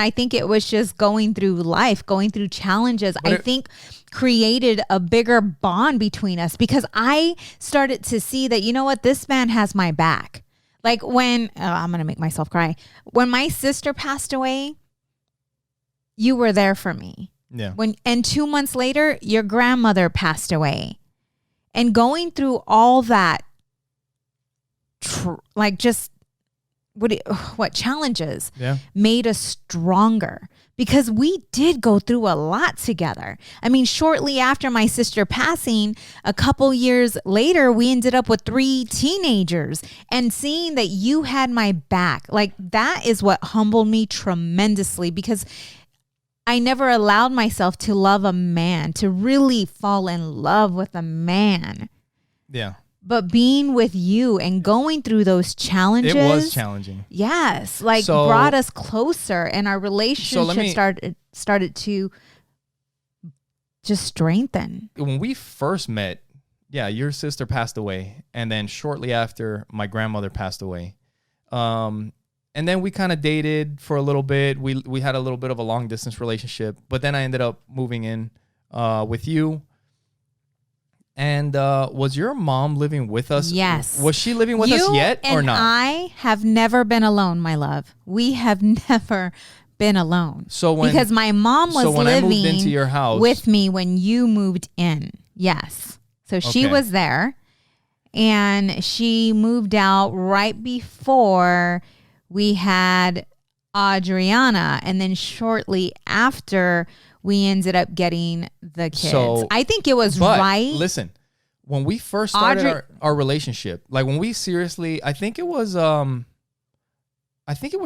I think it was just going through life, going through challenges. I think created a bigger bond between us because I started to see that, you know what, this man has my back. Like when, I'm going to make myself cry. When my sister passed away, you were there for me. Yeah. And 2 months later, your grandmother passed away. And going through all that, what challenges made us stronger because we did go through a lot together. I mean, shortly after my sister passing, a couple years later, we ended up with 3 teenagers, and seeing that you had my back, like that is what humbled me tremendously because I never allowed myself to love a man, to really fall in love with a man. Yeah. But being with you and going through those challenges. It was challenging. Yes. Like brought us closer and our relationship started to just strengthen. When we first met, your sister passed away. And then shortly after, my grandmother passed away. And then we kind of dated for a little bit. We had a little bit of a long distance relationship. But then I ended up moving in with you. And was your mom living with us? Yes. Was she living with us yet or not? I have never been alone, my love. We have never been alone. Because my mom was living I moved into your house with me when you moved in. Yes. So she was there, and she moved out right before we had Adriana, and then shortly after we ended up getting the kids. So, I think it was right. Listen, when we first started our relationship, like when we seriously, I think it was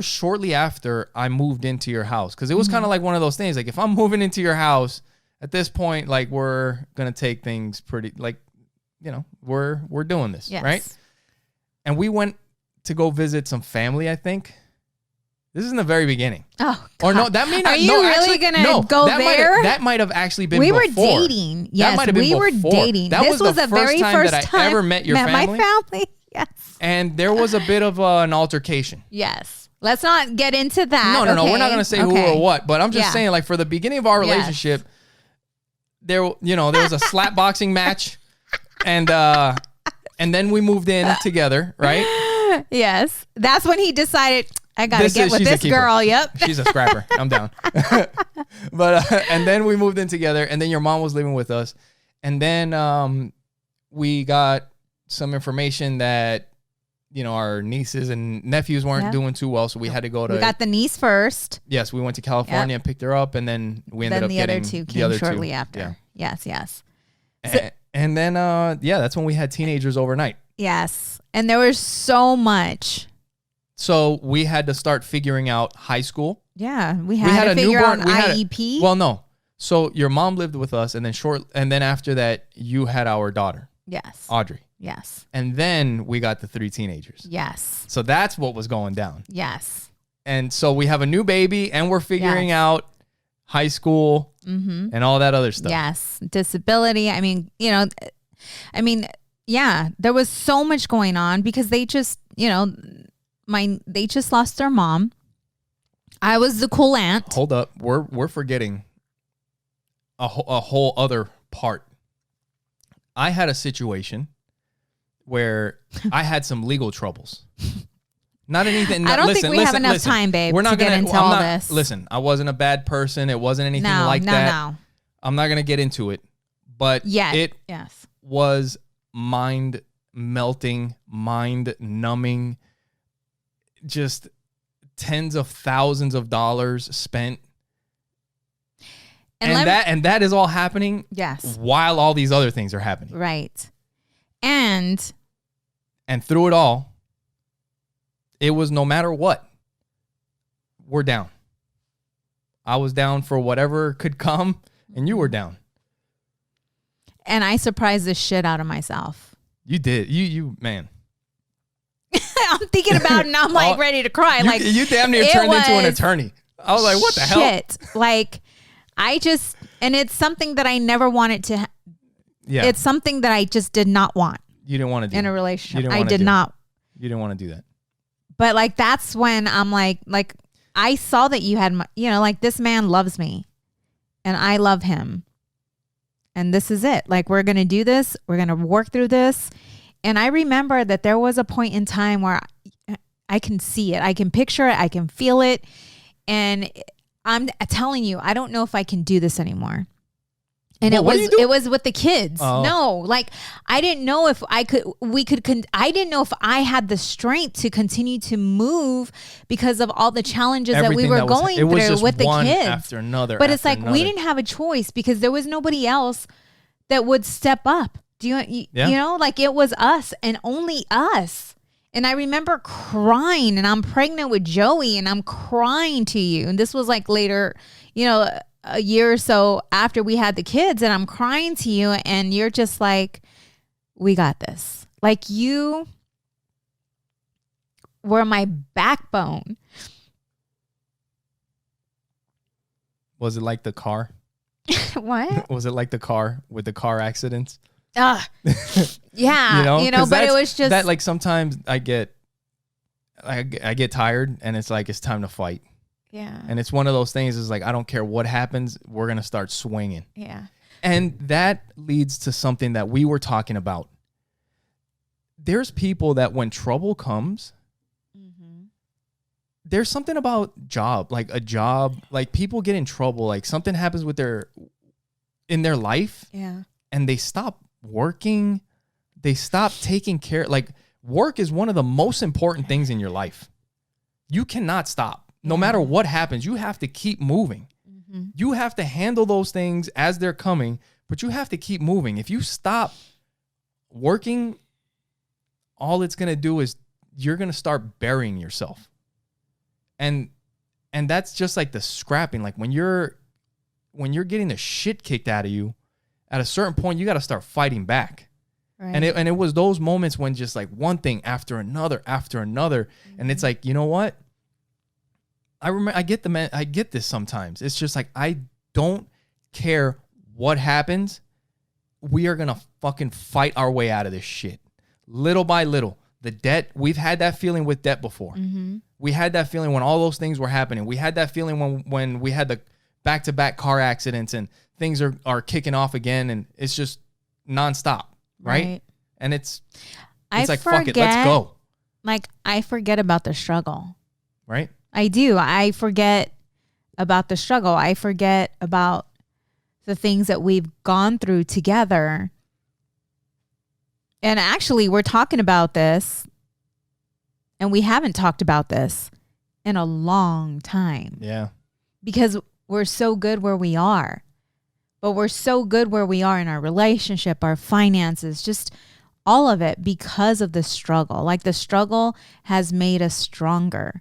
shortly after I moved into your house. Cause it was kind of like one of those things. Like if I'm moving into your house at this point, like we're going to take things pretty, like, you know, we're doing this, right? And we went to go visit some family, I think. This is in the very beginning. Oh, God. Or no, that may not. Are you really going to go there? That might have actually been before. We were dating. Yes, we were dating. This was the very first time that I ever met your family. My family, yes. And there was a bit of an altercation. Yes. Let's not get into that. No. We're not going to say who or what. But I'm just saying, like, for the beginning of our relationship, there was a slap boxing match. And then we moved in together, right? Yes. That's when he decided, I got to get with this girl. Yep. She's a scrapper. I'm down. But and then we moved in together, and then your mom was living with us. And then we got some information that, our nieces and nephews weren't doing too well. So we had to go to. We got the niece first. Yes. We went to California and picked her up. And then we ended up getting the other two came shortly after. Yeah. Yes. And then, that's when we had teenagers overnight. Yes. And there was so much. So we had to start figuring out high school. Yeah. We had to figure out IEP. Well, no. So your mom lived with us, and then after that, you had our daughter. Yes. Audrey. Yes. And then we got the 3 teenagers. Yes. So that's what was going down. Yes. And so we have a new baby, and we're figuring out high school and all that other stuff. Yes. Disability. I mean, there was so much going on because they just, they just lost their mom. I was the cool aunt. Hold up. We're forgetting a whole other part. I had a situation where I had some legal troubles. Not anything. I don't think we have enough time, babe, to get into all this. Listen, I wasn't a bad person. It wasn't anything like that. No. I'm not going to get into it. But it was mind-melting, mind-numbing, just tens of thousands of dollars spent. And that is all happening while all these other things are happening. Right. And through it all, it was no matter what, we're down. I was down for whatever could come, and you were down. And I surprised the shit out of myself. You did. You man. I'm thinking about it and I'm like ready to cry. You damn near turned into an attorney. I was like, what the hell? Like, and it's something that I never wanted to. It's something that I just did not want. You didn't want to do in a relationship. I did not. You didn't want to do that. But like, that's when I'm like, I saw that you had, like, this man loves me and I love him. And this is it. Like, we're going to do this. We're going to work through this. And I remember that there was a point in time where I can see it. I can picture it. I can feel it. And I'm telling you, I don't know if I can do this anymore. And it was with the kids. Oh. No, like, I didn't know if I didn't know if I had the strength to continue to move because of all the challenges that we were going through with the kids. After another. But it's like, we didn't have a choice because there was nobody else that would step up. You know, like, it was us and only us. And I remember crying, and I'm pregnant with Joey and I'm crying to you. And this was like later, a year or so after we had the kids, and I'm crying to you, and you're just like, we got this. Like, you were my backbone. Was it like the car? What? Was it like the car with the car accidents? Yeah, but it was just that, like, sometimes I get tired and it's like, it's time to fight. Yeah. And it's one of those things, is like, I don't care what happens, we're going to start swinging. Yeah. And that leads to something that we were talking about. There's people that when trouble comes, there's something about a job, like, people get in trouble, like something happens in their life. Yeah. And they stop working. They stop taking care. Like, work is one of the most important things in your life. You cannot stop. No matter what happens, you have to keep moving. Mm-hmm. You have to handle those things as they're coming, but you have to keep moving. If you stop working, all it's going to do is you're going to start burying yourself. And that's just like the scrapping. Like, when you're getting the shit kicked out of you, at a certain point, you got to start fighting back. Right. And it was those moments when just like one thing after another, and it's like, you know what? I get this sometimes. It's just like, I don't care what happens. We are going to fucking fight our way out of this shit. Little by little. The debt, we've had that feeling with debt before. Mm-hmm. We had that feeling when all those things were happening. We had that feeling when we had the back-to-back car accidents and things are kicking off again, and it's just nonstop, right? And it's like, fuck it, let's go. Like, I forget about the struggle. Right? I do. I forget about the struggle. I forget about the things that we've gone through together. And actually, we're talking about this, and we haven't talked about this in a long time. Yeah. Because we're so good where we are. But we're so good where we are in our relationship, our finances, just all of it because of the struggle. Like, the struggle has made us stronger.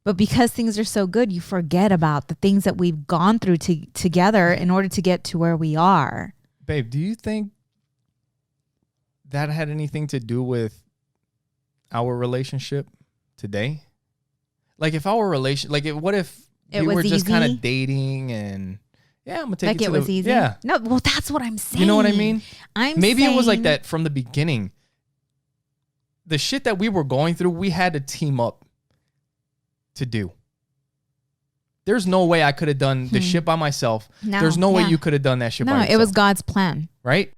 But because things are so good, you forget about the things that we've gone through together in order to get to where we are. Babe, do you think that had anything to do with our relationship today? Like, if our what if we were just kind of dating and, yeah, I'm going to take it to was easy? Yeah. No, well, that's what I'm saying. You know what I mean? Maybe it was like saying, that from the beginning. The shit that we were going through, we had to team up to do. There's no way I could have done the shit by myself. No, there's no way you could have done that shit by yourself. No, it was God's plan. Right?